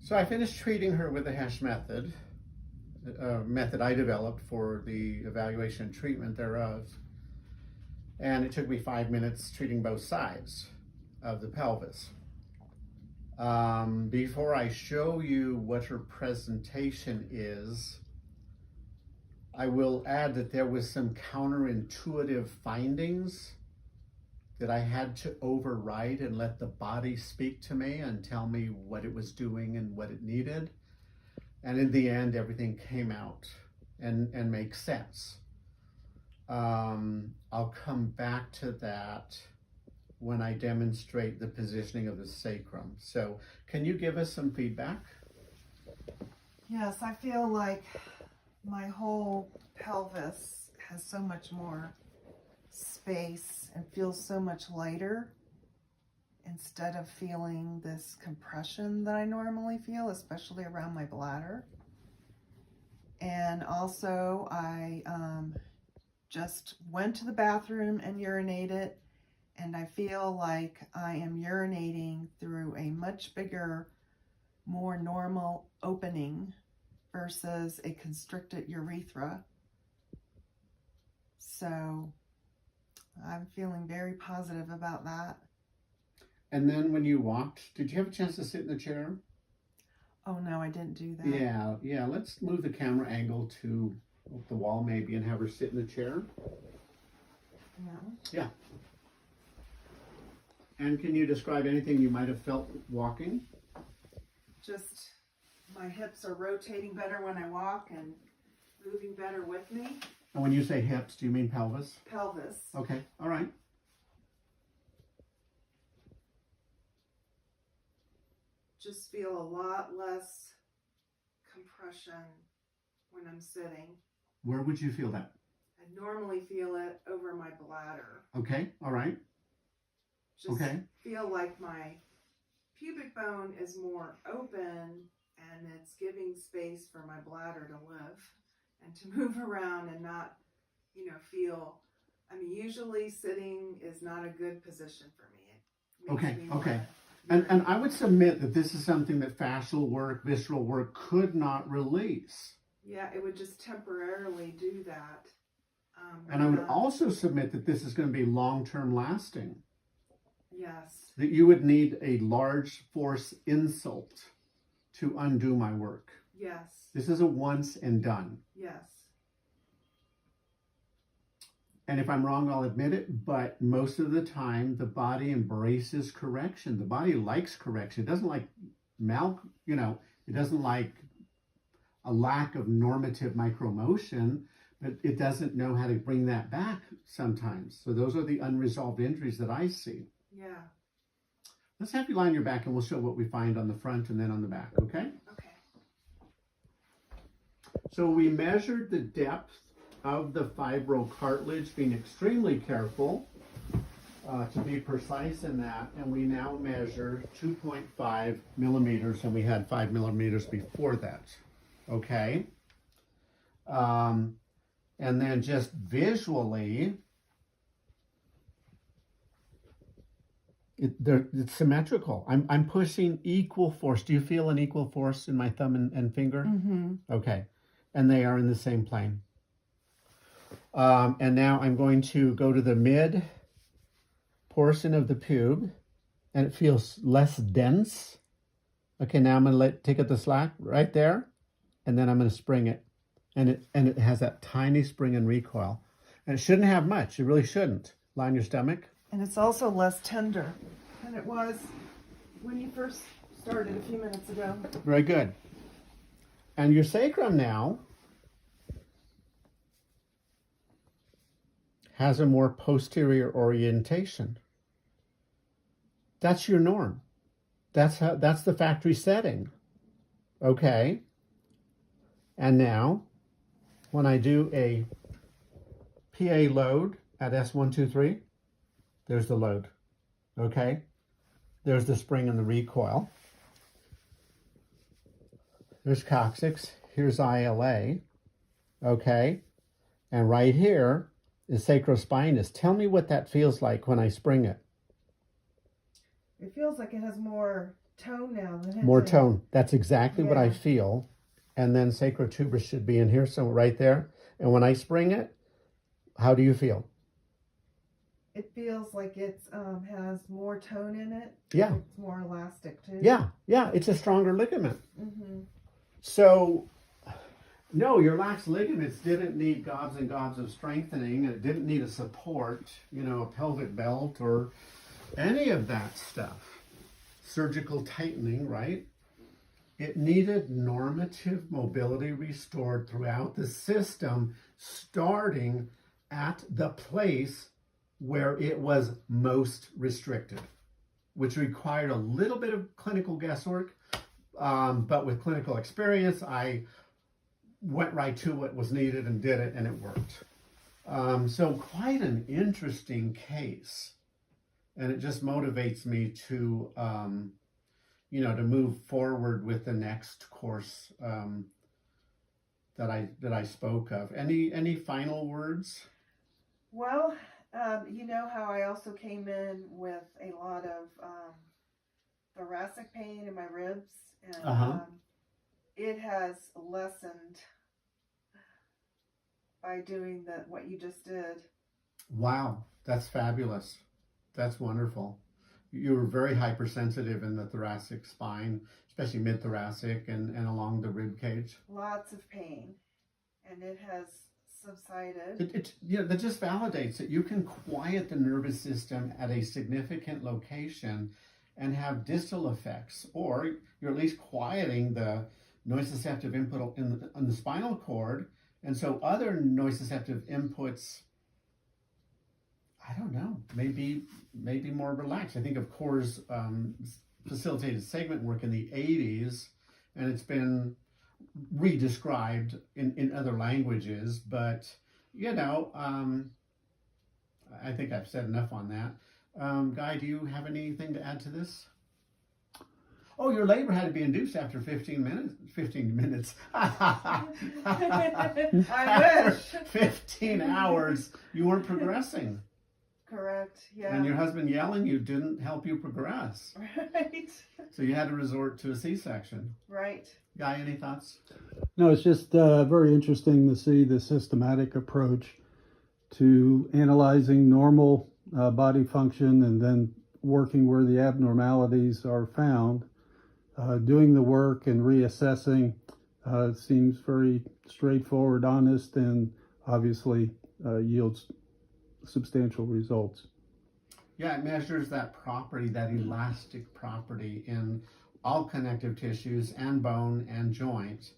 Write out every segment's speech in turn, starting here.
So I finished treating her with the Hesch method, a method I developed for the evaluation and treatment thereof. And it took me 5 minutes treating both sides of the pelvis. Before I show you what her presentation is, I will add that there was some counterintuitive findings that I had to override and let the body speak to me and tell me what it was doing and what it needed. And in the end, everything came out and makes sense. I'll come back to that when I demonstrate the positioning of the sacrum. So can you give us some feedback? Yes, I feel like my whole pelvis has so much more space and feels so much lighter instead of feeling this compression that I normally feel, especially around my bladder. And also I just went to the bathroom and urinated, and I feel like I am urinating through a much bigger, more normal opening versus a constricted urethra. So I'm feeling very positive about that. And then when you walked, did you have a chance to sit in the chair? Oh no, I didn't do that. Yeah, let's move the camera angle to the wall maybe and have her sit in the chair. Yeah. And can you describe anything you might have felt walking? Just my hips are rotating better when I walk and moving better with me. And when you say hips, do you mean pelvis? Pelvis. Okay, all right. Just feel a lot less compression when I'm sitting. Where would you feel that? I normally feel it over my bladder. Okay, all right. Just okay. Feel like my pubic bone is more open and it's giving space for my bladder to live and to move around and not, feel, usually sitting is not a good position for me. Okay. And I would submit that this is something that fascial work, visceral work could not release. Yeah, it would just temporarily do that. And I would also submit that this is going to be long-term lasting. Yes. That you would need a large force insult to undo my work. Yes. This is a once and done. Yes. And if I'm wrong, I'll admit it, but most of the time the body embraces correction. The body likes correction. It doesn't like it doesn't like a lack of normative micromotion, but it doesn't know how to bring that back sometimes. So those are the unresolved injuries that I see. Yeah. Let's have you lie on your back and we'll show what we find on the front and then on the back, okay? Okay. So we measured the depth of the fibrocartilage, being extremely careful to be precise in that, and we now measure 2.5 millimeters, and we had 5 millimeters before that, okay? And then just visually, it's symmetrical. I'm pushing equal force. Do you feel an equal force in my thumb and finger? Mm-hmm. Okay, and they are in the same plane. And now I'm going to go to the mid portion of the pube, and it feels less dense. Okay, now I'm going to take up the slack right there, and then I'm going to spring it. And it has that tiny spring and recoil. And it shouldn't have much. It really shouldn't. Lie on your stomach. And it's also less tender than it was when you first started a few minutes ago. Very good. And your sacrum now has a more posterior orientation. That's your norm. That's the factory setting. Okay. And now, when I do a PA load at S123, there's the load. Okay. There's the spring and the recoil. There's coccyx. Here's ILA. Okay. And right here is sacrospinous. Tell me what that feels like when I spring it. It feels like it has more tone now than More it did. tone. That's exactly what I Yeah. feel. And then sacrotuberous should be in here, so right there. And when I spring it, how do you feel? It feels like it's has more tone in it. Yeah. It's more elastic too. Yeah, it's a stronger ligament. Mm-hmm. So, no, your lax ligaments didn't need gobs and gobs of strengthening. It didn't need a support, a pelvic belt or any of that stuff. Surgical tightening, right? It needed normative mobility restored throughout the system, starting at the place where it was most restricted, which required a little bit of clinical guesswork. But with clinical experience, I went right to what was needed and did it, and it worked. So quite an interesting case. And it just motivates me to, to move forward with the next course that I spoke of. Any final words? Well, you know how I also came in with a lot of thoracic pain in my ribs, and it has lessened by doing what you just did. Wow, that's fabulous. That's wonderful. You were very hypersensitive in the thoracic spine, especially mid-thoracic and along the rib cage. Lots of pain, and it has subsided. That just validates that you can quiet the nervous system at a significant location and have distal effects, or you're at least quieting the nociceptive input on the spinal cord, and so other nociceptive inputs, I don't know, maybe more relaxed. I think of Core's facilitated segment work in the 80s, and it's been redescribed in other languages, but I think I've said enough on that. Guy, do you have anything to add to this? Oh, your labor had to be induced after 15 minutes. 15 minutes. I wish. 15 hours, you weren't progressing. Correct, yeah. And your husband yelling you didn't help you progress. Right. So you had to resort to a C-section. Right. Guy, any thoughts? No, it's just very interesting to see the systematic approach to analyzing normal body function and then working where the abnormalities are found. Doing the work and reassessing seems very straightforward, honest, and obviously yields substantial results. Yeah, it measures that property, that elastic property in all connective tissues and bone and joint.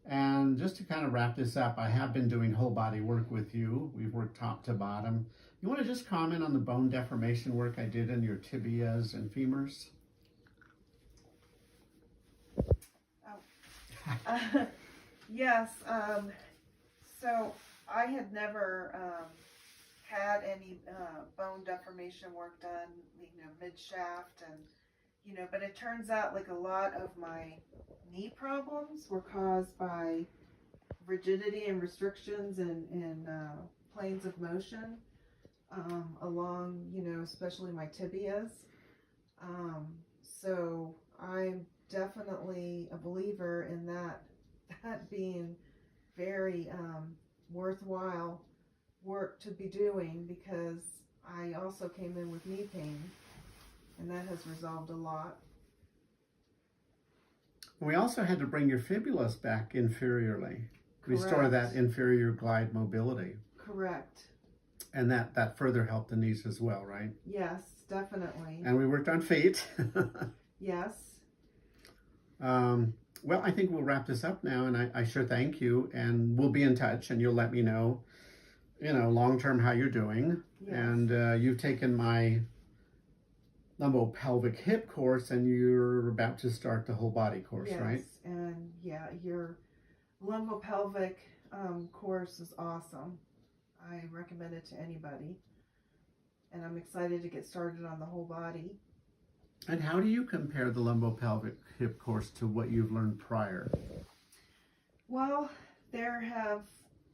And just to kind of wrap this up, I have been doing whole body work with you. We've worked top to bottom. You want to just comment on the bone deformation work I did in your tibias and femurs? Yes. So I had never had any bone deformation work done, mid shaft, and but it turns out like a lot of my knee problems were caused by rigidity and restrictions in planes of motion along, especially my tibias. So I'm definitely a believer in that being very worthwhile work to be doing, because I also came in with knee pain, and that has resolved a lot. We also had to bring your fibulas back inferiorly. Correct. Restore that inferior glide mobility. Correct. And that further helped the knees as well, right? Yes, definitely. And we worked on feet. Yes. Well, I think we'll wrap this up now, and I sure thank you, and we'll be in touch, and you'll let me know, long-term how you're doing. Yes. And you've taken my lumbopelvic hip course, and you're about to start the whole body course, yes. right? And yeah, your lumbopelvic course is awesome. I recommend it to anybody, and I'm excited to get started on the whole body. And how do you compare the lumbopelvic hip course to what you've learned prior? Well, there have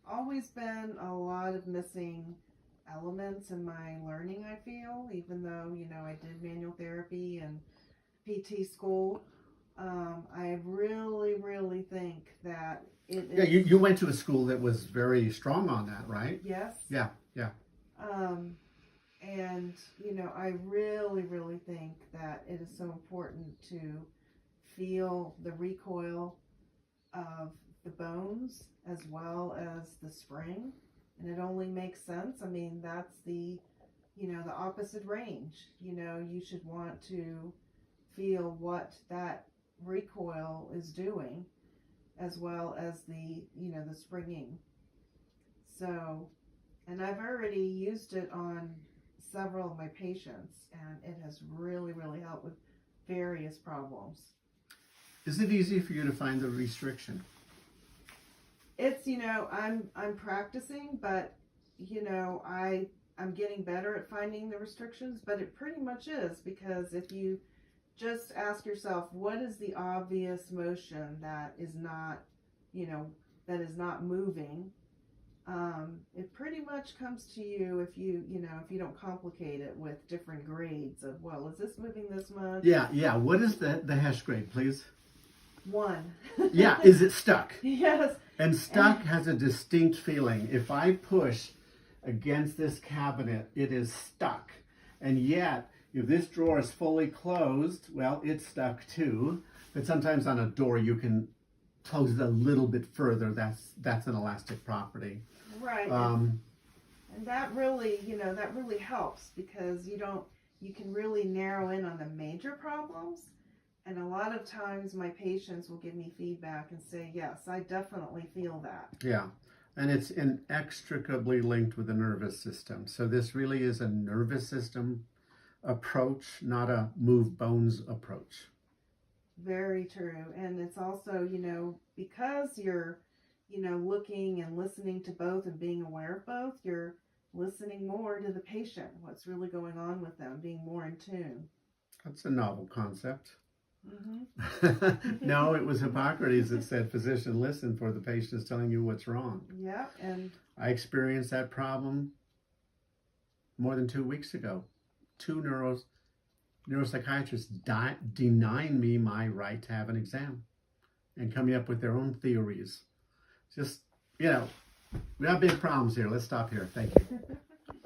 always been a lot of missing elements in my learning, I feel, even though, I did manual therapy and PT school. I really, really think that it is. Yeah, you went to a school that was very strong on that, right? Yes. Yeah. And, I really, really think that it is so important to feel the recoil of the bones as well as the spring. And it only makes sense. I mean, that's the opposite range. You should want to feel what that recoil is doing as well as the springing. So, and I've already used it on several of my patients, and it has really, really helped with various problems. Is it easy for you to find the restriction? It's, I'm practicing, but, I'm getting better at finding the restrictions, but it pretty much is, because if you just ask yourself, what is the obvious motion that is not, that is not moving? It pretty much comes to you if you don't complicate it with different grades of, well, is this moving this much? Yeah. What is the Hesch grade, please? 1. Yeah, is it stuck? Yes. And stuck has a distinct feeling. If I push against this cabinet, it is stuck. And yet, if this drawer is fully closed, well, it's stuck too. But sometimes on a door, you can close it a little bit further. That's an elastic property. Right. And that really, that really helps, because you can really narrow in on the major problems. And a lot of times my patients will give me feedback and say, yes, I definitely feel that. Yeah. And it's inextricably linked with the nervous system. So this really is a nervous system approach, not a move bones approach. Very true. And it's also, because you're, looking and listening to both and being aware of both, you're listening more to the patient, what's really going on with them, being more in tune. That's a novel concept. Mm-hmm. No, it was Hippocrates that said, physician, listen, for the patient is telling you what's wrong. Yeah. And I experienced that problem more than 2 weeks ago. 2 neuropsychiatrists denying me my right to have an exam and coming up with their own theories. Just, we have big problems here. Let's stop here. Thank you.